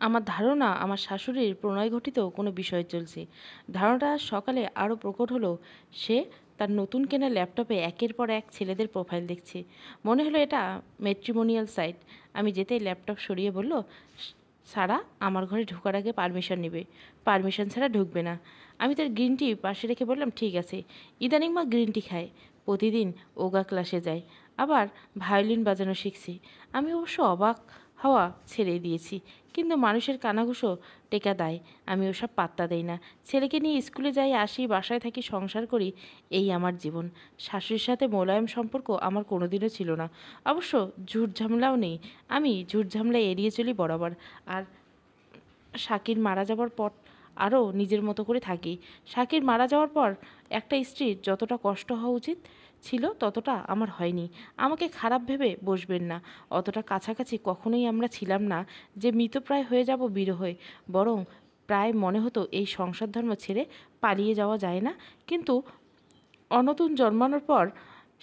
আমার ধারণা আমার শাশুড়ির প্রণয়ঘটিত কোনো বিষয় চলছে। ধারণাটা সকালে আরও প্রকট হলো। সে তার নতুন কেনা ল্যাপটপে একের পর এক ছেলেদের প্রোফাইল দেখছে। মনে হলো এটা ম্যাট্রিমোনিয়াল সাইট। আমি যেতেই ল্যাপটপ সরিয়ে বলল, সারা আমার ঘরে ঢোকার আগে পারমিশন নেবে, পারমিশন ছাড়া ঢুকবে না। আমি তার গ্রিন টি পাশে রেখে বললাম, ঠিক আছে। ইদানিং মা গ্রিন টি খায়, প্রতিদিন ওগা ক্লাসে যায়, আবার ভায়োলিন বাজানো শিখছি। আমি অবশ্য অবাক হওয়া ছেড়ে দিয়েছি, কিন্তু মানুষের কানাঘুষো টেকা দেয়, আমি ওসব পাত্তা দেই না। ছেলেকে নিয়ে স্কুলে যাই, আসি, বাসায় থাকি, সংসার করি, এই আমার জীবন। শাশুড়ির সাথে মোলায়েম সম্পর্ক আমার কোনোদিনও ছিল না। অবশ্য ঝুট ঝামেলাও নেই, আমি ঝুট ঝামেলা এড়িয়ে চলি বরাবর। আর শাকির মারা যাবার পর আরও নিজের মতো করে থাকি। শাকির মারা যাওয়ার পর একটা স্ত্রীর যতটা কষ্ট হওয়া উচিত ছিল ততটা আমার হয়নি। আমাকে খারাপ ভেবে বসবেন না, অতটা কাছাকাছি কখনোই আমরা ছিলাম না যে মৃতপ্রায় হয়ে যাব বিরহে। বরং প্রায় মনে হতো এই সংসার ধর্ম ছেড়ে পালিয়ে যাওয়া যায় না। কিন্তু অনতুন জন্মানোর পর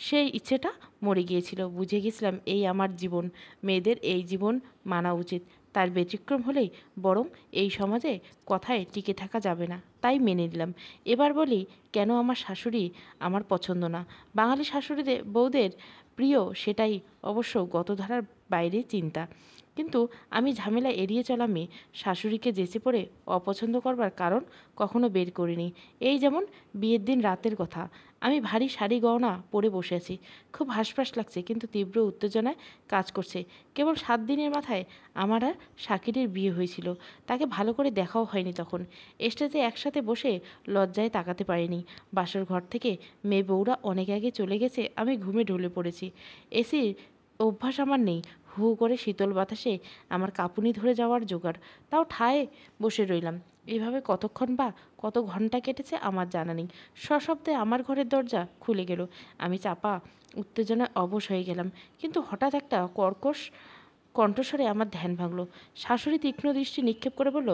সেই ইচ্ছেটা মরে গিয়েছিল। বুঝে গেছিলাম এই আমার জীবন, মেয়েদের এই জীবন মানা উচিত। তার ব্যতিক্রম হলেই বরং এই সমাজে কথায় টিকে থাকা যাবে না, তাই মেনে নিলাম। এবার বলি, কেন আমার শাশুড়ি আমার পছন্দ না। বাঙালি শাশুড়িদের বউদের প্রিয়, সেটাই অবশ্য গতধারার বাইরে চিন্তা। কিন্তু আমি ঝামেলা এড়িয়ে চলা মেয়ে, শাশুড়িকে যেচে পড়ে অপছন্দ করবার কারণ কখনো বের করিনি। এই যেমন বিয়ের দিন রাতের কথা, আমি ভারী শাড়ি গয়না পরে বসে আছি। খুব হাঁসফাঁস লাগছে, কিন্তু তীব্র উত্তেজনায় কাজ করছে। কেবল 7 দিনের মাথায় আমার আর শাকিরের বিয়ে হয়েছিল। তাকে ভালো করে দেখাও হয়নি তখন। স্টেজে একসাথে বসে লজ্জায় তাকাতে পারিনি। বাসর ঘর থেকে মেয়ে বউরা অনেক আগে চলে গেছে, আমি ঘুমে ঢলে পড়েছি। এসির অভ্যাস আমার নেই। হু হু করে শীতল বাতাসে আমার কাঁপুনি ধরে যাওয়ার জোগাড়, তাও ঠায় বসে রইলাম। এভাবে কতক্ষণ বা কত ঘন্টা কেটেছে আমার জানা নেই। সশব্দে আমার ঘরের দরজা খুলে গেল। আমি চাপা উত্তেজনায় অবশ হয়ে গেলাম। কিন্তু হঠাৎ একটা কর্কশ কণ্ঠস্বরে আমার ধ্যান ভাঙল। শাশুড়ি তীক্ষ্ণ দৃষ্টি নিক্ষেপ করে বলল,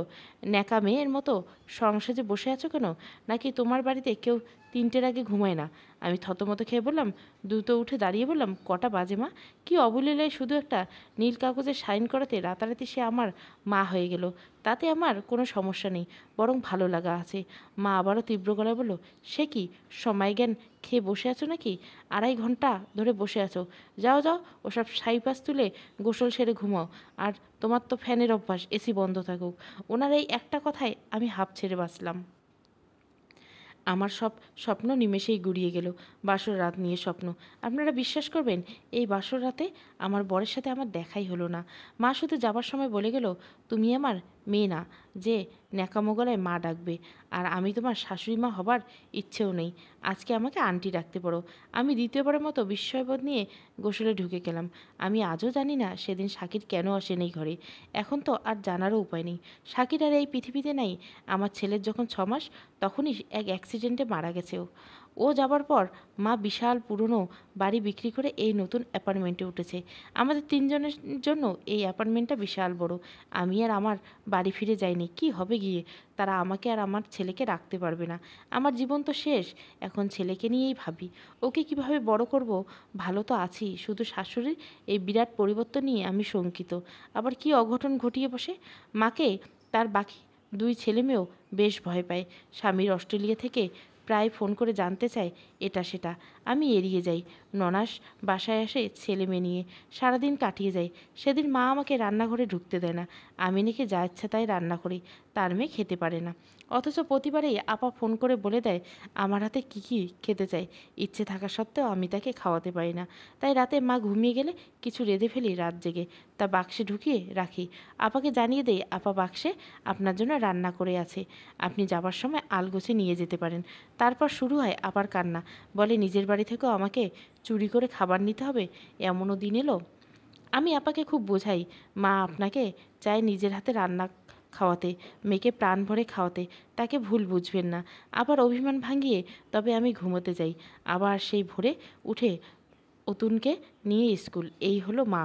ন্যাকা মেয়ের মতো সংসারে বসে আছো কেন? নাকি তোমার বাড়িতে কেউ 3টের আগে ঘুমায় না? আমি থতমত খেয়ে বললাম, দ্রুত উঠে দাঁড়িয়ে বললাম, কটা বাজে মা? কি অবলীলায় শুধু একটা নীল কাগজে সাইন করাতে রাতারাতি সে আমার মা হয়ে গেল। তাতে আমার কোনো সমস্যা নেই, বরং ভালো লাগা আছে। মা আবারও তীব্র গলায় বলল, সে কি সময় জ্ঞান খেয়ে বসে আছো নাকি? 2.5 ঘন্টা ধরে বসে আছো। যাও যাও, ওসব সাইপাস তুলে গোসল সেরে ঘুমাও। আর তোমার তো ফ্যানের অভ্যাস, এসি বন্ধ থাকুক। ওনার এই একটা কথায় আমি হাঁপ ছেড়ে বাঁচলাম। আমার সব স্বপ্ন নিমেষেই গুড়িয়ে গেল। বাসর রাত নিয়ে স্বপ্ন। আপনারা বিশ্বাস করবেন, এই বাসর রাতে আমার বরের সাথে আমার দেখাই হলো না। মা শুধু যাবার সময় বলে গেল, তুমি আমার মেয়ে না যে ন্যাকামো গলায় মা ডাকবে। আর আমি তোমার শাশুড়ি মা হবার ইচ্ছেও নেই। আজকে আমাকে আন্টি ডাকতে পারো। আমি দ্বিতীয়বারের মতো বিস্ময়বোধ নিয়ে গোসলে ঢুকে গেলাম। আমি আজও জানি না সেদিন শাকির কেন আসেনি ঘরে। এখন তো আর জানারও উপায় নেই। শাকির আর এই পৃথিবীতে নাই। আমার ছেলের যখন 6 মাস, তখনই এক অ্যাক্সিডেন্টে মারা গেছে ও। ও যাবার পর মা বিশাল পুরনো বাড়ি বিক্রি করে এই নতুন অ্যাপার্টমেন্টে উঠেছে। আমাদের 3জনের জন্য এই অ্যাপার্টমেন্টটা বিশাল বড়। আমি আর আমার বাড়ি ফিরে যাইনি। কি হবে গিয়ে? তারা আমাকে আর আমার ছেলেকে রাখতে পারবে না। আমার জীবন তো শেষ। এখন ছেলেকে নিয়েই ভাবি, ওকে কিভাবে বড় করব। ভালো তো আছি, শুধু শাশুড়ির এই বিরাট পরিবর্তন নিয়ে আমি শঙ্কিত। আবার কি অঘটন ঘটিয়ে বসে। মাকে তার বাকি 2 ছেলে মেয়েও বেশ ভয় পায়। স্বামীর অস্ট্রেলিয়া থেকে প্রায় ফোন করে জানতে চায় এটা সেটা। আমি এড়িয়ে যাই। ননাস বাসায় আসে ছেলে মেয়ে নিয়ে, সারাদিন কাটিয়ে যায়। সেদিন মা আমাকে রান্নাঘরে ঢুকতে দেয় না। আমি নাকি যা ইচ্ছা তাই রান্না করি, তার মেয়ে খেতে পারে না। অথচ প্রতিবারেই আপা ফোন করে বলে দেয় আমার হাতে কী কী খেতে চায়। ইচ্ছে থাকা সত্ত্বেও আমি তাকে খাওয়াতে পারি না। তাই রাতে মা ঘুমিয়ে গেলে কিছু রেঁধে ফেলি রাত জেগে, তা বাক্সে ঢুকিয়ে রাখি। আপাকে জানিয়ে দেই, আপা বাক্সে আপনার জন্য রান্না করে আছে, আপনি যাবার সময় আলগোছে নিয়ে যেতে পারেন। তারপর শুরু হয় আবার কান্না। বলে নিজের বাড়ি থেকেও আমাকে চুরি করে খাবার নিতে হবে, এমনও দিন এলো। আমি আপাকে খুব বোঝাই, মা আপনাকে চায় নিজের হাতে রান্না খাওয়াতে, মেয়েকে প্রাণ ভরে খাওয়াতে, তাকে ভুল বুঝবেন না। আবার অভিমান ভাঙিয়ে তবে আমি ঘুমোতে যাই। আবার সেই ভোরে উঠে অতুনকে নিয়ে স্কুল। এই হলো মা।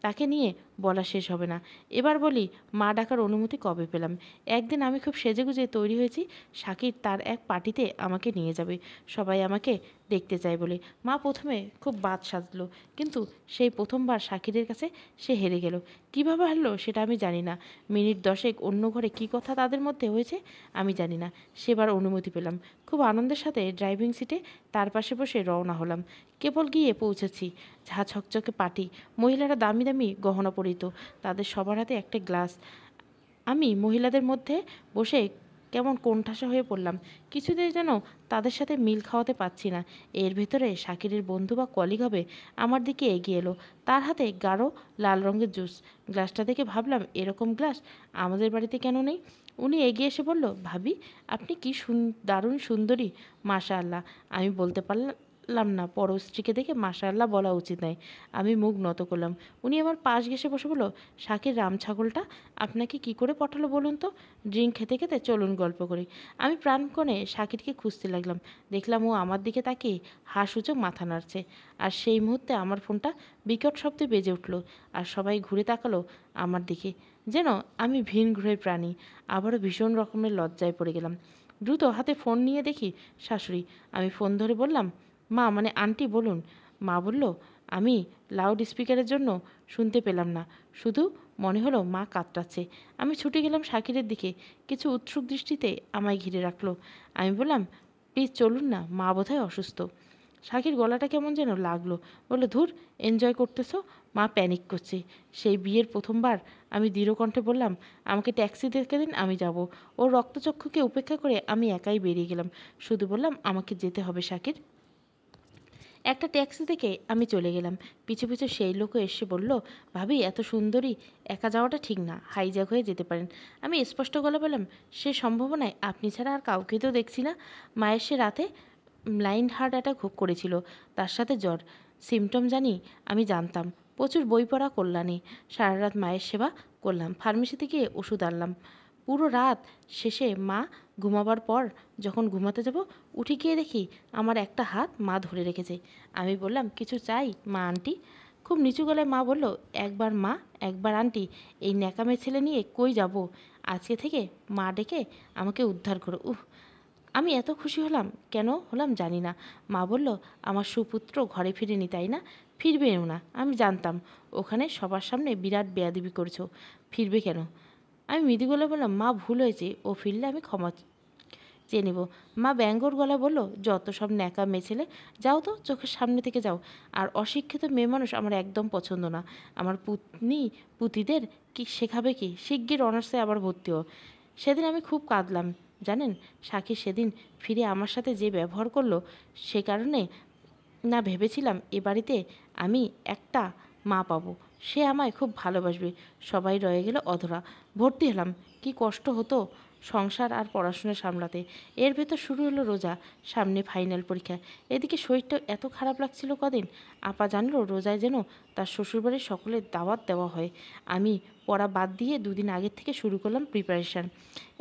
তাকে নিয়ে বলা শেষ হবে না। এবার বলি, মা ডাকার অনুমতি কবে পেলাম? একদিন আমি খুব সেজেগুজে তৈরি হয়েছি, শাকির তার এক পার্টিতে আমাকে নিয়ে যাবে, সবাই আমাকে দেখতে চায় বলে। মা প্রথমে খুব বাদ সাজলো, কিন্তু সেই প্রথমবার শাকিরের কাছে সে হেরে গেল। কীভাবে হারলো সেটা আমি জানি না। মিনিট 10 অন্য ঘরে কী কথা তাদের মধ্যে হয়েছে আমি জানি না। সেবার অনুমতি পেলাম। খুব আনন্দের সাথে ড্রাইভিং সিটে তার পাশে বসে রওনা হলাম। কেবল গিয়ে পৌঁছেছি, ঝা ঝকঝকে পাটি, মহিলারা দামি দামি গহনা পরিত, তাদের সবার হাতে একটা গ্লাস। আমি মহিলাদের মধ্যে বসে কেমন কোণঠাসা হয়ে পড়লাম। কিছুতেই যেন তাদের সাথে মিল খাওয়াতে পারছি না। এর ভেতরে শাকিরের বন্ধু বা কলিগ হবে আমার দিকে এগিয়ে এলো, তার হাতে গাঢ় লাল রঙের জুস। গ্লাসটা দেখে ভাবলাম, এরকম গ্লাস আমাদের বাড়িতে কেন নেই? উনি এগিয়ে এসে বলল, ভাবি, আপনি কি দারুণ সুন্দরী, মাশাআল্লাহ। আমি বলতে পারলাম না পর স্ত্রীকে দেখে মাশাআল্লাহ বলা উচিত নয়। আমি মুখ নত করলাম। উনি আমার পাশ ঘেঁষে বসে বলল, শাকির রাম ছাগলটা আপনাকে কি করে পটালো বলুন তো? ড্রিঙ্ক খেতে খেতে চলুন গল্প করি। আমি প্রাণপণে শাকিরকে খুঁজতে লাগলাম। দেখলাম ও আমার দিকে তাকিয়ে হাসূচক মাথা নাড়ছে। আর সেই মুহূর্তে আমার ফোনটা বিকট শব্দে বেজে উঠল, আর সবাই ঘুরে তাকালো আমার দিকে, যেন আমি ভিন গ্রহের প্রাণী। আবারও ভীষণ রকমের লজ্জায় পড়ে গেলাম। দ্রুত হাতে ফোন নিয়ে দেখি শাশুড়ি। আমি ফোন ধরে বললাম, মা, মানে আন্টি বলুন। মা বলল, আমি লাউড স্পিকারের জন্য শুনতে পেলাম না, শুধু মনে হলো মা কাতরাচ্ছে। আমি ছুটে গেলাম শাকিরের দিকে, কিছু উৎসুক দৃষ্টিতে আমায় ঘিরে রাখলো। আমি বললাম, প্লিজ চলুন না, মা বোধহয় অসুস্থ। শাকির গলাটা কেমন যেন লাগলো, বললো, ধুর, এনজয় করতেছো, মা প্যানিক করছে। সেই বিয়ের প্রথমবার আমি দৃঢ় কণ্ঠে বললাম, আমাকে ট্যাক্সি দেখে দিন, আমি যাব। ওর রক্তচক্ষুকে উপেক্ষা করে আমি একাই বেরিয়ে গেলাম। শুধু বললাম, আমাকে যেতে হবে শাকির। একটা ট্যাক্সি থেকে আমি চলে গেলাম। পিছু পিছু সেই লোকও এসে বলল, ভাবি, এত সুন্দরী একা যাওয়াটা ঠিক না, হাইজ্যাক হয়ে যেতে পারেন। আমি স্পষ্ট গলা বললাম, সে সম্ভাবনায় আপনি ছাড়া আর কাউকে তো দেখছি না। মায়ের সে রাতে ব্লাইন্ড হার্ট অ্যাটাক করেছিল, তার সাথে জ্বর। সিমটম আমি জানতাম। প্রচুর বই পড়া কল্যাণী। সারা রাত মায়ের সেবা করলাম, ফার্মেসিতে গিয়ে ওষুধ আনলাম। পুরো রাত শেষে মা ঘুমাবার পর যখন ঘুমাতে যাব, উঠে গিয়ে দেখি আমার একটা হাত মা ধরে রেখেছে। আমি বললাম, কিছু চাই মা আন্টি? খুব নিচু গলায় মা বলল, একবার মা, একবার আন্টি, এই ন্যাকামের ছেলে নিয়ে কই যাব? আজকে থেকে মা ডেকে আমাকে উদ্ধার করো। আমি এত খুশি হলাম, কেন হলাম জানি না। মা বলল, আমার সুপুত্র ঘরে ফিরেনি তাই না? ফিরবেও না, আমি জানতাম। ওখানে সবার সামনে বিরাট বেয়াদবি করেছো, ফিরবে কেন? আমি মৃদু গলায় বললাম, মা, ভুল হয়েছে, ও ফিরলে আমি ক্ষমা চেয়ে নেব। মা ব্যঙ্গর গলায় বলল, যত সব ন্যাকা মেয়ে ছেলে, যাও তো, চোখের সামনে থেকে যাও। আর অশিক্ষিত মেয়ে মানুষ আমার একদম পছন্দ না। আমার পুতিদের কি শেখাবে কি? শিগগির অনার্সে আবার ভর্তি হও। সেদিন আমি খুব কাঁদলাম জানেন। সাক্ষী সেদিন ফিরে আমার সাথে যে ব্যবহার করলো, সে কারণে না ভেবেছিলাম এ বাড়িতে আমি একটা মা পাবো, সে আমায় খুব ভালোবাসবে। সবাই রয়ে গেল অধরা। ভর্তি হলাম। কি কষ্ট হতো সংসার আর পড়াশোনা সামলাতে। এর ভেতর শুরু হলো রোজা, সামনে ফাইনাল পরীক্ষা। এদিকে শরীরটা এত খারাপ লাগছিল কদিন। আপা জানলো রোজায় যেন তার শ্বশুরবাড়ির সকলের দাওয়াত দেওয়া হয়। আমি পড়া বাদ দিয়ে দুদিন আগের থেকে শুরু করলাম প্রিপারেশান।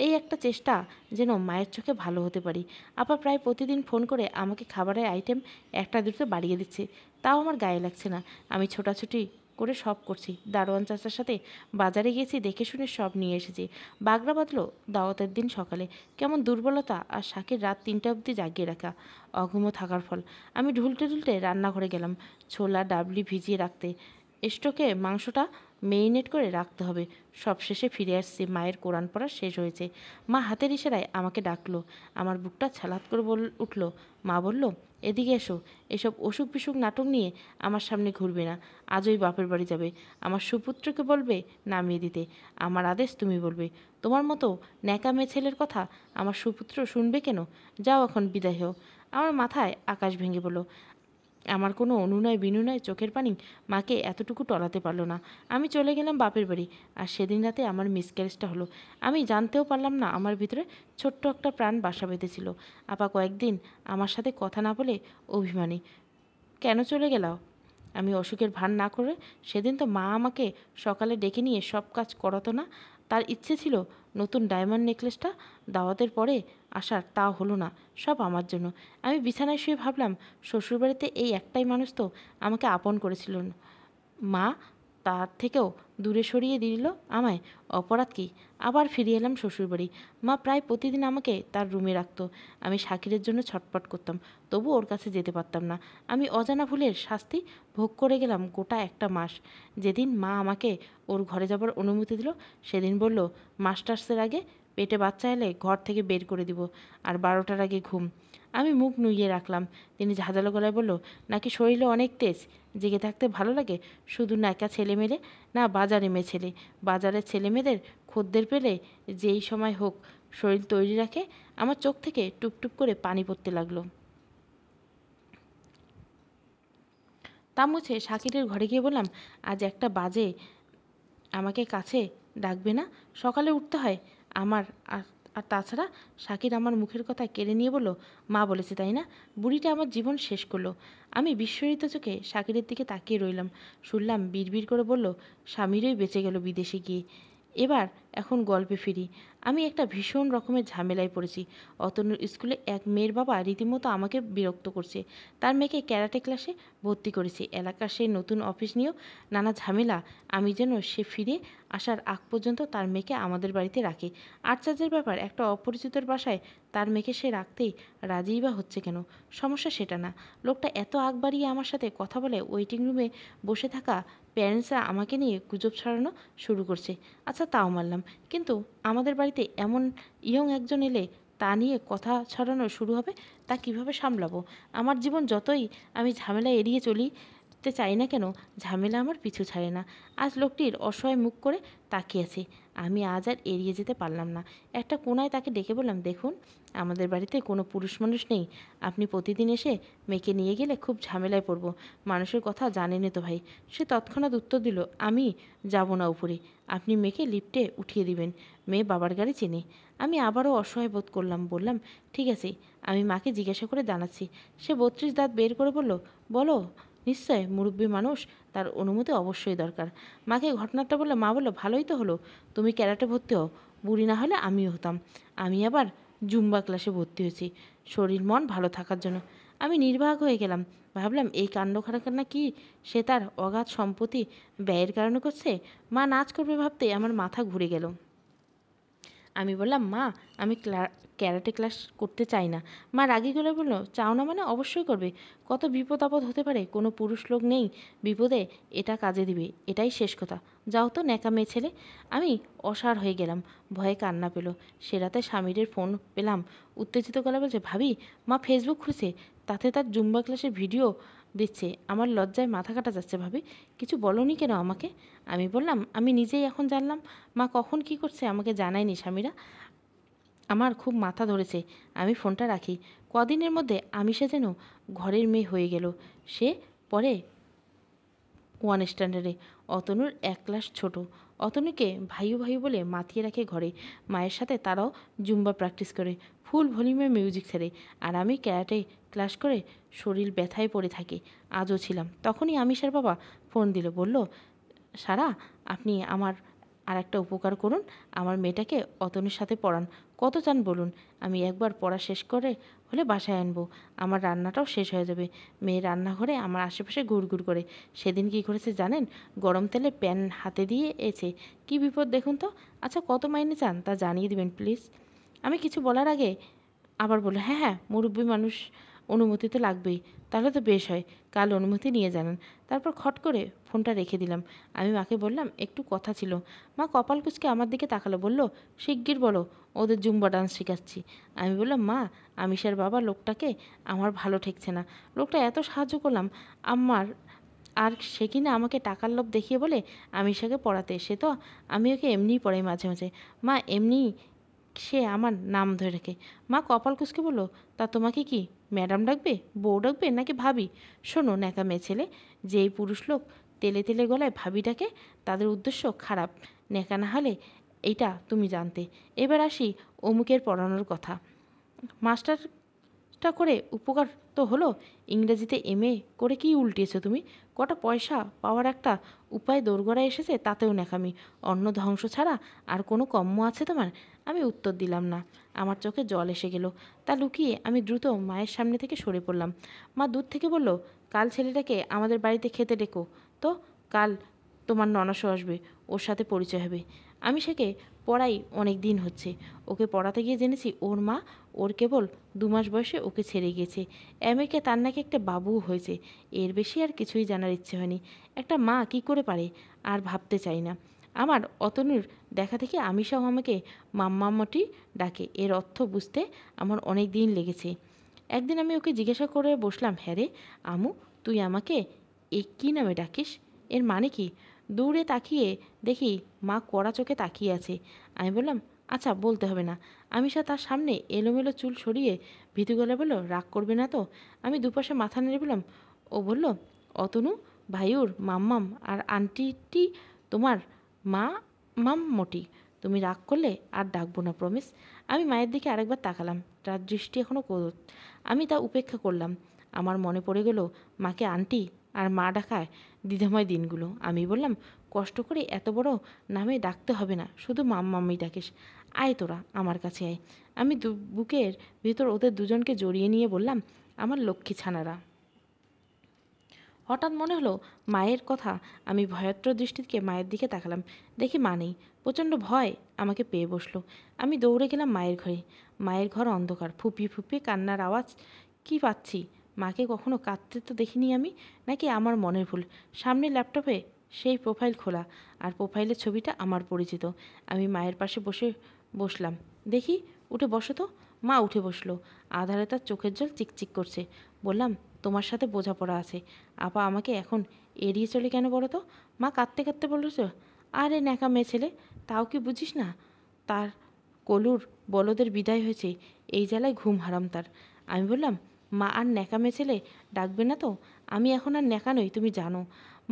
এই একটা চেষ্টা যেন মায়ের চোখে ভালো হতে পারি। আপা প্রায় প্রতিদিন ফোন করে আমাকে খাবারের আইটেম একটা দুটো বাড়িয়ে দিচ্ছে, তাও আমার গায়ে লাগছে না। আমি ছোটাছুটি করে সব করছি। দারোয়ান চাচার সাথে বাজারে গিয়েছি, দেখে শুনে সব নিয়ে এসেছি। বাগড়া বাঁধলো দাওয়াতের দিন সকালে। কেমন দুর্বলতা আর শাকের রাত 3টা অবধি জাগিয়ে রাখা, অঘুমো থাকার ফল। আমি ঢুলতে ঢুলতে রান্নাঘরে গেলাম, ছোলা ডাবলি ভিজিয়ে রাখতে। স্টোকে মাংসটা মেরিনেট করে রাখতে হবে। সব শেষে ফিরে আসছি, মায়ের কোরআন পড়া শেষ হয়েছে। মা হাতের ইশারায় আমাকে ডাকলো। আমার বুকটা ছালাত করে উঠল। মা বলল, এদিকে এসো, এসব অসুখ বিসুখ নাটক নিয়ে আমার সামনে ঘুরবে না। আজই বাপের বাড়ি যাবে। আমার সুপুত্রকে বলবে নামিয়ে দিতে। আমার আদেশ তুমি বলবে। তোমার মতো ন্যাকা মেয়ে ছেলের কথা আমার সুপুত্র শুনবে কেন? যাও এখন, বিদায় হও। আমার মাথায় আকাশ ভেঙে বলল। আমার কোনো অনুনয় বিনুনয় চোখের পানি মাকে এতটুকু টলাতে পারল না। আমি চলে গেলাম বাপের বাড়ি। আর সেদিন রাতে আমার মিসক্যারেজটা হলো। আমি জানতেও পারলাম না আমার ভিতরে ছোট্ট একটা প্রাণ বাসা বেঁধেছিল। আপা কয়েকদিন আমার সাথে কথা না বলে অভিমানী। কেন চলে গেলাও? আমি অসুখের ভান না করে, সেদিন তো মা আমাকে সকালে ডেকে নিয়ে সব কাজ করাতো না? তার ইচ্ছে ছিল নতুন ডায়মন্ড নেকলেসটা দাওয়াতের পরে আসার, তাও হলো না। সব আমার জন্য। আমি বিছানায় শুয়ে ভাবলাম, শ্বশুরবাড়িতে এই একটাই মানুষ তো আমাকে আপন করেছিল। মা তার থেকেও দূরে সরিয়ে দিল আমায়। অপরাধ কি? আবার ফিরে এলাম শ্বশুরবাড়ি। মা প্রায় প্রতিদিন আমাকে তার রুমে রাখতো। আমি শাকিরের জন্য ছটফট করতাম, তবু ওর কাছে যেতে পারতাম না। আমি অজানা ভুলের শাস্তি ভোগ করে গেলাম গোটা একটা মাস। যেদিন মা আমাকে ওর ঘরে যাবার অনুমতি দিল, সেদিন বলল, মাস্টার্সের আগে পেটে বাচ্চা এলে ঘর থেকে বের করে দিব, আর 12টার আগে ঘুম। আমি মুখ নুইয়ে রাখলাম। তিনি ঝাঁঝালো গলায় বলল, নাকি শরীরে অনেক তেজ, জেগে থাকতে ভালো লাগে? শুধু নাকা ছেলে মেলে না বাজারে মেয়ে ছেলে? বাজারের ছেলে মেয়েদের খদ্দের পেলে যেই সময় হোক শরীর তৈরি রাখে। আমার চোখ থেকে টুপটুপ করে পানি পড়তে লাগলো। তা মুছে শাকিরের ঘরে গিয়ে বললাম, আজ একটা বাজে, আমাকে কাছে ডাকবে না? সকালে উঠতে হয় আমার। আর আর তাছাড়া শাকির আমার মুখের কথা কেড়ে নিয়ে বলল, মা বলেছে তাই না? বুড়িটা আমার জীবন শেষ করলো। আমি বিস্ময়িত চোখে শাকিরের দিকে তাকিয়ে রইলাম। শুনলাম বিড়বিড় করে বলল, স্বামীরই বেঁচে গেল বিদেশে গিয়ে। এবার এখন গল্পে ফিরি। আমি একটা ভীষণ রকমের ঝামেলায় পড়েছি। অতনুর স্কুলে এক মেয়ের বাবা রীতিমতো আমাকে বিরক্ত করছে। তার মেয়েকে ক্যারাটে ক্লাসে ভর্তি করেছে। এলাকার সেই নতুন অফিস নিয়েও নানা ঝামেলা। আমি যেন সে ফিরে আসার আগ পর্যন্ত তার মেয়েকে আমাদের বাড়িতে রাখে। আশ্চর্যের ব্যাপার, একটা অপরিচিতের বাসায় তার মেয়েকে সে রাখতেই রাজিই বা হচ্ছে কেন? সমস্যা সেটা না। লোকটা এত আগ বাড়িয়ে আমার সাথে কথা বলে ওয়েটিং রুমে বসে থাকা প্যারেন্টসরা আমাকে নিয়ে গুজব ছড়ানো শুরু করছে। আচ্ছা, তাও মানলাম, কিন্তু আমাদের বাড়িতে এমন ইয়ং একজন এলে তা নিয়ে কথা ছড়ানো শুরু হবে, তা কিভাবে সামলাবো? আমার জীবন যতই আমি ঝামেলা এড়িয়ে চলিতে চাই না কেন, ঝামেলা আমার পিছু ছাড়ে না। আজ লোকটির অসহায় মুখ করে তাকিয়ে আছে। আমি আজ আর এড়িয়ে যেতে পারলাম না। একটা কোনায় তাকে ডেকে বললাম, দেখুন, আমাদের বাড়িতে কোনো পুরুষ মানুষ নেই। আপনি প্রতিদিন এসে মেয়েকে নিয়ে গেলে খুব ঝামেলায় পড়ব। মানুষের কথা জানেনই তো ভাই। সে তৎক্ষণাৎ উত্তর দিল, আমি যাব না উপরে। আপনি মেয়েকে লিফটে উঠিয়ে দিবেন। মেয়ে বাবার গাড়ি চেনে। আমি আবারও অসহায় বোধ করলাম। বললাম, ঠিক আছে, আমি মাকে জিজ্ঞাসা করে জানাচ্ছি। সে 32 দাঁত বের করে বলল, বলো। নিশ্চয়, মুরব্বী মানুষ, তার অনুমতি অবশ্যই দরকার। মাকে ঘটনাটা বললে মা বলল, ভালোই তো হলো, তুমি ক্যারাটে ভর্তি হও। বুড়ি না হলে আমিও হতাম। আমি আবার জুম্বা ক্লাসে ভর্তি হয়েছি শরীর মন ভালো থাকার জন্য। আমি নির্বাক হয়ে গেলাম। ভাবলাম, এই কাণ্ড কারখানা কি সে তার অগাধ সম্পত্তি ব্যয়ের কারণে করছে? মা নাচ করবে ভাবতে আমার মাথা ঘুরে গেল। আমি বললাম, মা, আমি ক্যারাটে ক্লাস করতে চাই না। মা রাগী গলায় বলল, চাও না মানে? অবশ্যই করবে। কত বিপদ আপদ হতে পারে, কোনো পুরুষ লোক নেই বিপদে এটা কাজে দিবে, এটাই শেষ কথা। যাও তো, ন্যাকা মেয়ে ছেলে। আমি অসাড় হয়ে গেলাম। ভয়ে কান্না পেল। সে রাতে স্বামীর ফোন পেলাম। উত্তেজিত গলায় বলছে, ভাবি, মা ফেসবুক খুলেছে, তাতে তার জুম্বা ক্লাসের ভিডিও দিচ্ছে। আমার লজ্জায় মাথা কাটা যাচ্ছে। ভাবি, কিছু বলনি কেন আমাকে? আমি বললাম, আমি নিজেই এখন জানলাম। মা কখন কি করছে আমাকে জানায়নি স্বামীরা। আমার খুব মাথা ধরেছে। আমি ফোনটা রাখি। কদিনের মধ্যে আমি সে যেন ঘরের মেয়ে হয়ে গেল। সে পরে 1 স্ট্যান্ডার্ডে। অতনুর 1 ক্লাস ছোট। অতনুকে ভাইও ভাই বলে মাতিয়ে রাখে ঘরে। মায়ের সাথে তারাও জুম্বা প্র্যাকটিস করে, ফুল ভলিউমে মিউজিক ছেড়ে। আর আমি ক্যারাটে ক্লাস করে শরীর ব্যথায় পড়ে থাকি। আজও ছিলাম। তখনই আমিষার বাবা ফোন দিল। বলল, সারা, আপনি আমার আর একটা উপকার করুন। আমার মেয়েটাকে অতনুর সাথে পড়ান। কত চান বলুন। আমি একবার পড়া শেষ করে হলে বাসায় আনবো। আমার রান্নাটাও শেষ হয়ে যাবে। মেয়ে রান্নাঘরে আমার আশেপাশে ঘুরঘুর করে। সেদিন কী করেছে জানেন? গরম তেলে প্যান হাতে দিয়ে এসে কী বিপদ দেখুন তো। আচ্ছা, কত মাইনে চান তা জানিয়ে দিবেন প্লিজ। আমি কিছু বলার আগে আবার বলল, হ্যাঁ হ্যাঁ, মুরব্বী মানুষ, অনুমতি তো লাগবেই। তাহলে তো বেশ হয়, কাল অনুমতি নিয়ে জানান। তারপর খট করে ফোনটা রেখে দিলাম। আমি মাকে বললাম, একটু কথা ছিল। মা কপাল কুঁচকে আমার দিকে তাকালো। বলল, শিগগির বলো, ওদের জুম্বা ডান্স শেখাচ্ছি। আমি বললাম, মা, আমিষার বাবা লোকটাকে আমার ভালো ঠেকছে না। লোকটা এত সাহায্য করলাম আমার, আর সে কিনা আমাকে টাকার লোভ দেখিয়ে বলে আমিষাকে পড়াতে। সে তো আমি ওকে এমনিই পড়াই মাঝে মাঝে। মা, এমনিই সে আমার নাম ধরে রাখে। মা কপাল কুঁচকে বলল, তা তোমাকে কি ম্যাডাম ডাকবে, বউ ডাকবে, নাকি ভাবি? শোনো ন্যাকা মেয়ে ছেলে, যেই পুরুষ লোক তেলে তেলে গলায় ভাবি ডাকে, তাদের উদ্দেশ্য খারাপ। ন্যাকা না হলে এইটা তুমি জানতে। এবার আসি অমুকের পড়ানোর কথা। মাস্টারটা করে উপকার তো হলো। ইংরেজিতে MA করে কি উল্টিয়েছো তুমি? কটা পয়সা পাওয়ার একটা উপায় দোরগোড়ায় এসেছে, তাতেও ন্যাকামি। অন্ন ধ্বংস ছাড়া আর কোনো কম্য আছে তোমার? আমি উত্তর দিলাম না। আমার চোখে জল এসে গেল। তা লুকিয়ে আমি দ্রুত মায়ের সামনে থেকে সরে পড়লাম। মা দূর থেকে বলল, কাল ছেলেটাকে আমাদের বাড়িতে খেতে ডেকো তো। কাল তোমার ননসও আসবে। ওর সাথে পরিচয় হবে। আমি সেকে পড়াই অনেক দিন হচ্ছে। ওকে পড়াতে গিয়ে জেনেছি ওর মা ওর কেবল 2 মাস বয়সে ওকে ছেড়ে গিয়েছে। আমেরিকা তার নাকি একটা বাবু হয়েছে। এর বেশি আর কিছুই জানার ইচ্ছে হয়নি। একটা মা কি করে পারে আর ভাবতে চাই না। আমার অতনুর দেখা থেকে আমিষাও আমাকে মাম্মামটি ডাকে। এর অর্থ বুঝতে আমার অনেক দিন লেগেছে। একদিন আমি ওকে জিজ্ঞাসা করে বসলাম, হ্যাঁ রে আমু, তুই আমাকে এ কী নামে ডাকিস? এর মানে কি? দূরে তাকিয়ে দেখি মা কড়া চোখে তাকিয়ে আছে। আমি বললাম, আচ্ছা বলতে হবে না। আমিষা তার সামনে এলোমেলো চুল সরিয়ে ভীতু গলায় বলল, রাগ করবে না তো? আমি দুপাশে মাথা নেড়ে বললাম। ও বলল, অতনু, ভাইউর, মাম্মাম আর আন্টিটি তোমার মা মাম্মটি। তুমি রাগ করলে আর ডাকবো না, প্রমিস। আমি মায়ের দিকে আরেকবার তাকালাম। তার দৃষ্টি এখনও কোরত। আমি তা উপেক্ষা করলাম। আমার মনে পড়ে গেল মাকে আন্টি আর মা ডাকায় দ্বিধাময় দিনগুলো। আমি বললাম, কষ্ট করে এত বড় নামে ডাকতে হবে না, শুধু মাম্মাম্মি ডাকিস। আয় তোরা আমার কাছে আয়। আমি বুকের ভিতর ওদের দুজনকে জড়িয়ে নিয়ে বললাম, আমার লক্ষ্মী ছানারা। হঠাৎ মনে হলো মায়ের কথা। আমি ভয়াত্র দৃষ্টিকে মায়ের দিকে তাকালাম। দেখি মা নেই। প্রচণ্ড ভয় আমাকে পেয়ে বসলো। আমি দৌড়ে গেলাম মায়ের ঘরে। মায়ের ঘর অন্ধকার। ফুপিয়ে ফুপিয়ে কান্নার আওয়াজ কি পাচ্ছি। মাকে কখনো কাঁদতে তো দেখিনি আমি, নাকি আমার মনের ভুল? সামনে ল্যাপটপে সেই প্রোফাইল খোলা, আর প্রোফাইলের ছবিটা আমার পরিচিত। আমি মায়ের পাশে বসলাম। দেখি, উঠে বসো তো। মা উঠে বসলো। আধারে তার চোখের জল চিকচিক করছে। বললাম, তোমার সাথে বোঝাপড়া আছে। আপা আমাকে এখন এড়িয়ে চলে কেন বলো তো? মা কাঁদতে কাঁদতে বলেছ, আরে ন্যাকা মেয়ে ছেলে, তাও কি বুঝিস না? তার কলুর বলদের বিদায় হয়েছে, এই জ্বালায় ঘুম হারাম তার। আমি বললাম, মা আর ন্যাকা মেয়ে ছেলে ডাকবে না তো? আমি এখন আর ন্যাকা নই, তুমি জানো।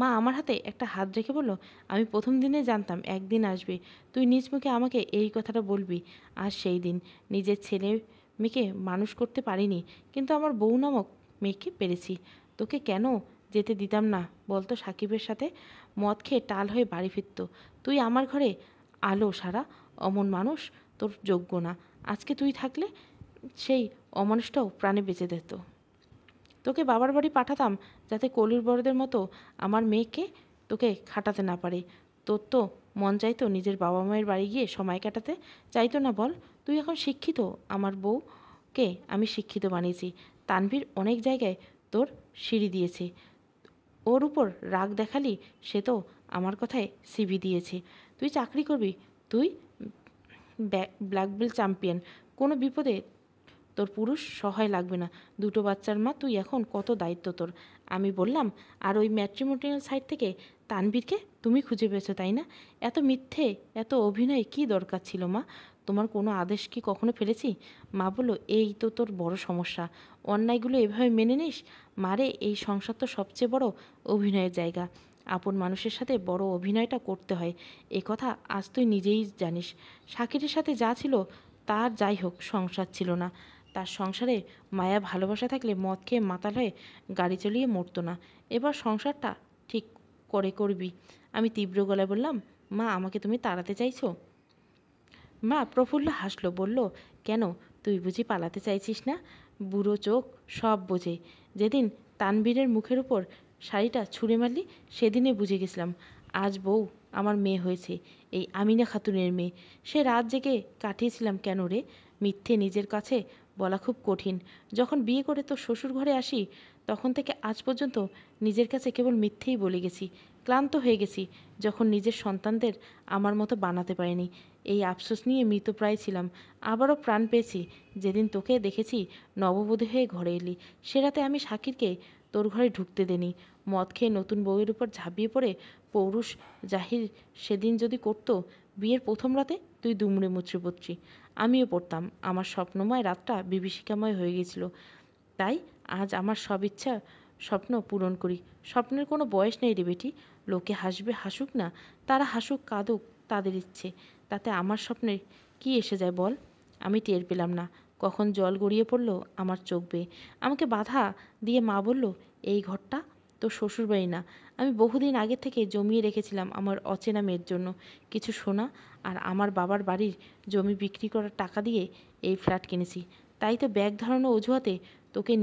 মা আমার হাতে একটা হাত রেখে বলল, আমি প্রথম দিনে জানতাম একদিন আসবে, তুই নিজ মুখে আমাকে এই কথাটা বলবি। আর সেই দিন নিজের ছেলে মেয়েকে মানুষ করতে পারিনি, কিন্তু আমার বউ নামক মেয়েকে পেরেছি। তোকে কেন যেতে দিতাম না বলতো সাকিবের সাথে? মদ খেয়ে টাল হয়ে বাড়ি ফিরত। তুই আমার ঘরে আলো সারা। অমন মানুষ তোর যোগ্য না। আজকে তুই থাকলে সেই অমানুষটাও প্রাণে বেঁচে যেত। তোকে বাবার বাড়ি পাঠাতাম যাতে কলুর বড়দের মতো আমার মেয়েকে তোকে খাটাতে না পারে। তোর তো মন চাইতো নিজের বাবা মায়ের বাড়ি গিয়ে সময় কাটাতে, চাইতো না বল? তুই এখন শিক্ষিত, আমার বউকে আমি শিক্ষিত বানিয়েছি। তানভীর অনেক জায়গায় তোর সিঁড়ি দিয়েছে, ওর উপর রাগ দেখালি, সে তো আমার কথায় সিভি দিয়েছে। তুই চাকরি করবি, তুই ব্ল্যাক বেল্ট চ্যাম্পিয়ন। কোনো বিপদে তোর পুরুষ সহায় লাগবে না। 2টো বাচ্চার মা তুই, এখন কত দায়িত্ব তোর। আমি বললাম, আর ওই ম্যাট্রিমোনিয়াল সাইট থেকে তানভীরকে তুমি খুঁজে পেয়েছো, তাই না? এত মিথ্যে, এত অভিনয় কী দরকার ছিল মা? তোমার কোনো আদেশ কি কখনো ফেলেছি? মা বলল, এই তো তোর বড় সমস্যা, অন্যায়গুলো এভাবে মেনে নিস। মারে, এই সংসার তো সবচেয়ে বড় অভিনয়ের জায়গা। আপন মানুষের সাথে বড় অভিনয়টা করতে হয়, এ কথা আজ তুই নিজেই জানিস। শাকিরের সাথে যা ছিল তার যাই হোক সংসার ছিল না। তার সংসারে মায়া ভালোবাসা থাকলে মদ খেয়ে মাতাল হয়ে গাড়ি চালিয়ে মরতো না। এবার সংসারটা ঠিক করে করবি। আমি তীব্র গলায় বললাম, মা আমাকে তুমি তাড়াতে চাইছো? মা প্রফুল্ল হাসলো, বলল, কেন, তুই বুঝি পালাতে চাইছিস না? বুড়ো চোখ সব বোঝে। যেদিন তানবীরের মুখের উপর শাড়িটা ছুঁড়ে মারলি, সেদিনে বুঝে গেছিলাম আজ বউ আমার মেয়ে হয়েছে, এই আমিনা খাতুনের মেয়ে। সে রাত জেগে কাটিয়েছিলাম কেন রে? মিথ্যে নিজের কাছে বলা খুব কঠিন। যখন বিয়ে করে তোর শ্বশুর ঘরে আসি, তখন থেকে আজ পর্যন্ত নিজের কাছে কেবল মিথ্যেই বলে গেছি। ক্লান্ত হয়ে গেছি যখন নিজের সন্তানদের আমার মতো বানাতে পারিনি। এই আফসোস নিয়ে মৃতপ্রায় ছিলাম। আবারও প্রাণ পেয়েছি যেদিন তোকে দেখেছি নববধূ হয়ে ঘরে এলি। সে রাতে আমি শাকিরকে তোর ঘরে ঢুকতে দেনি। মদ খেয়ে নতুন বউয়ের উপর ঝাঁপিয়ে পড়ে পৌরুষ জাহির সেদিন যদি করতো, বিয়ের প্রথম রাতে তুই দুমড়ে মুচড়ে পড়ছি, আমিও পড়তাম। আমার স্বপ্নময় রাতটা বিভীষিকাময় হয়ে গেছিল। তাই আজ আমার সব ইচ্ছা স্বপ্ন পূরণ করি। স্বপ্নের কোনো বয়স নেই রে বেটি। লোকে হাসবে, হাসুক না। তারা হাসুক কাঁদুক, তাদের ইচ্ছে। তাতে আমার স্বপ্নের কী এসে যায় বল? আমি টের পেলাম না কখন জল গড়িয়ে পড়ল আমার চোখ বেয়ে। আমাকে বাধা দিয়ে মা বলল, এই ঘরটা তোর শ্বশুরবাড়ি না। আমি বহুদিন আগে থেকে জমিয়ে রেখেছিলাম আমার অচেনা মেয়ের জন্য কিছু সোনা, আর আমার বাবার বাড়ির জমি বিক্রি করার টাকা দিয়ে এই ফ্ল্যাট কিনেছি। তাই তো ব্যাগ ধরানো অজুহাতে তোকে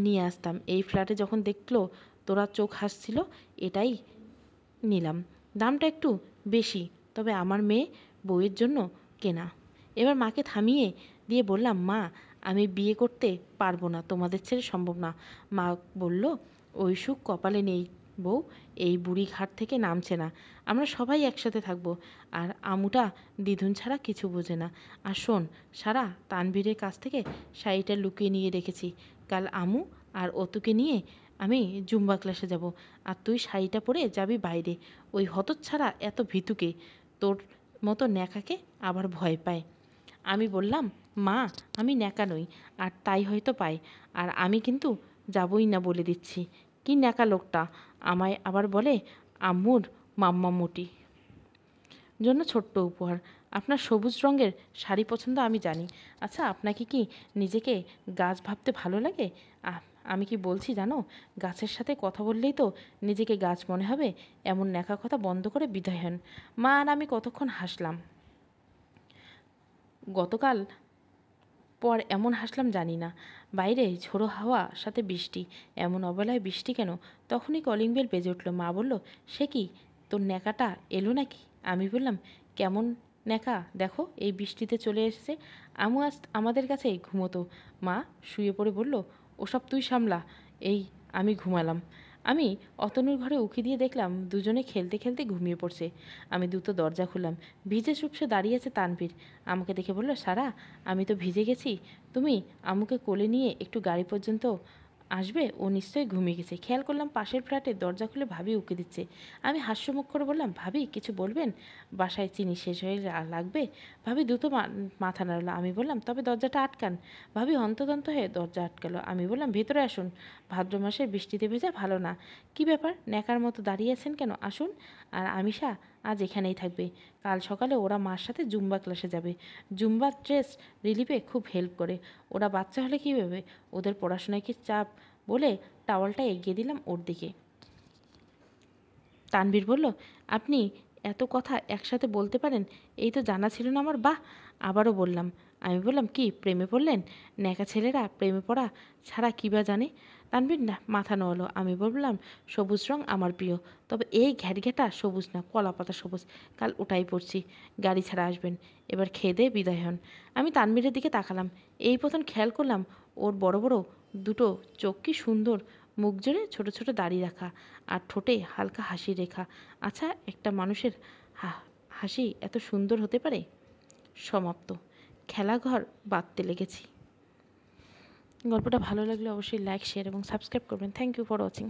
নিয়ে আসতাম। এই ফ্ল্যাটে যখন দেখলো তোরা চোখ হাসছিল, এটাই নিলাম। দামটা একটু বেশি, তবে আমার মেয়ে বউয়ের জন্য কেনা। এবার মাকে থামিয়ে দিয়ে বললাম, মা আমি বিয়ে করতে পারবো না, তোমাদের ছেড়ে সম্ভব না। মা বলল, ওই সুখ কপালে নেই বউ, এই বুড়ি ঘাট থেকে নামছে না। আমরা সবাই একসাথে থাকবো। আর আমুটা দিদুন ছাড়া কিছু বোঝে না। আর শোন সারা, তানভীরের কাছ থেকে শাড়িটা লুকিয়ে নিয়ে রেখেছি। কাল আমু আর অতুকে নিয়ে আমি জুম্বা ক্লাসে যাব, আর তুই শাড়িটা পরে যাবি বাইরে। ওই হতচ্ছাড়া এত ভীতুকে, তোর মতো ন্যাকাকে আবার ভয় পায়। আমি বললাম, মা আমি ন্যাকা নই, আর তাই হয়তো পাই। আর আমি কিন্তু যাবই না বলে দিচ্ছি। কি ন্যাকা লোকটা, আমায় আবার বলে আম্মুর মাম্মামুটি। জন্য ছোট্ট উপহার, আপনার সবুজ রঙের শাড়ি পছন্দ আমি জানি। আচ্ছা আপনাকে কি নিজেকে গাছ ভাবতে ভালো লাগে? আমি কি বলছি জানো, গাছের সাথে কথা বললেই তো নিজেকে গাছ মনে হবে। এমন ন্যাকা কথা বন্ধ করে বিদায় হন। মা আর আমি কতক্ষণ হাসলাম। গতকাল পর এমন হাসলাম জানি না। বাইরে ঝোড়ো হাওয়া সাথে বৃষ্টি। এমন অবেলায় বৃষ্টি কেন? তখনই কলিং বেল বেজে উঠল। মা বলল, সে কি তোর ন্যাকাটা এলো নাকি? আমি বললাম, কেমন ন্যাকা দেখো, এই বৃষ্টিতে চলে এসেছে। আমু আজ আমাদের কাছেই ঘুমোতো। মা শুয়ে পড়ে বলল, ওসব তুই সামলা, এই আমি ঘুমালাম। আমি অতনুর ঘরে উঁকি দিয়ে দেখলাম দুজনে খেলতে খেলতে ঘুমিয়ে পড়ছে। আমি দ্রুত দরজা খুললাম। ভিজে চুপসে দাঁড়িয়ে আছে তানভীর। আমাকে দেখে বলল, সারা আমি তো ভিজে গেছি, তুমি আম্মুকে কোলে নিয়ে একটু গাড়ি পর্যন্ত আসবে, ও নিশ্চয়ই ঘুমিয়ে গেছে। খেয়াল করলাম পাশের ফ্ল্যাটে দরজা খুলে ভাবি উঁকি দিচ্ছে। আমি হাস্যমুখ করে বললাম, ভাবি কিছু বলবেন? বাসায় চিনি শেষ হয়ে লাগবে। ভাবি দ্রুত মাথা নাড়ল। আমি বললাম, তবে দরজাটা আটকান। ভাবি হন্তদন্ত হয়ে দরজা আটকালো। আমি বললাম, ভেতরে আসুন, ভাদ্র মাসের বৃষ্টিতে ভেজা ভালো না। কি ব্যাপার, ন্যাকার মতো দাঁড়িয়ে আছেন কেন? আসুন। আর আমিষা আজ এখানেই থাকবে। কাল সকালে ওরা মার সাথে জুম্বা ক্লাসে যাবে। জুম্বা স্ট্রেস রিলিফে খুব হেল্প করে। ওরা বাচ্চা হলে কী ভেবে, ওদের পড়াশোনায় কি চাপ, বলে টাওয়ালটা এগিয়ে দিলাম ওর দিকে। তানভীর বলল, আপনি এত কথা একসাথে বলতে পারেন, এই তো জানা ছিল না আমার। বাহ। আবারও বললাম। আমি বললাম, কি প্রেমে পড়লেন? ন্যাকা ছেলেরা প্রেমে পড়া ছাড়া কী বা জানে? তানভীর না মাথা নোয়ালো। আমি বললাম, সবুজ রং আমার প্রিয়, তবে এই ঘ্যাটঘ্যাটা সবুজ না, কলা পাতা সবুজ। কাল ওটাই পড়ছি। গাড়ি ছাড়া আসবেন। এবার খেয়ে দিয়ে বিদায় হন। আমি তানভীরের দিকে তাকালাম। এই প্রথম খেয়াল করলাম ওর বড় বড় দুটো চোখ কি সুন্দর, মুখ জুড়ে ছোট ছোট দাড়ি রাখা, আর ঠোঁটে হালকা হাসি রেখা। আচ্ছা একটা মানুষের হাসি এত সুন্দর হতে পারে। সমাপ্ত। খেলাঘর বাঁধতে লেগেছি। গল্পটা ভালো লাগলে অবশ্যই লাইক, শেয়ার এবং সাবস্ক্রাইব করবেন। Thank you for watching.